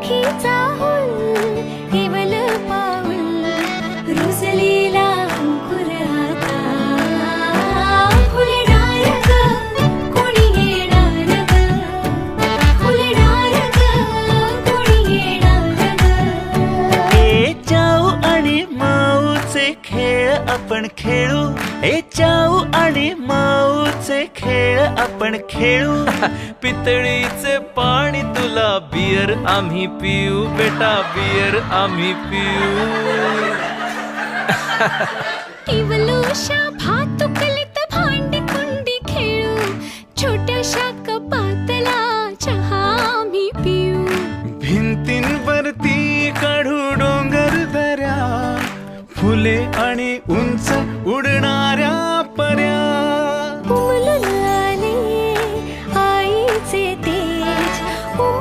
राखीचा हुल केवल पाऊल रुजलेला अंकुर आता फुलणार ग कोणी येणार ग फुलणार ग कोणी येणार ग ए चाऊ आणि माऊचे खेळ आपण खेळू ए चाऊ आणि माऊचे खेळ आपण खेळू पितळीचे पाणी तुला बियर आम्ही पिऊ बेटा बियर आम्ही पिऊ इवोल्यूशन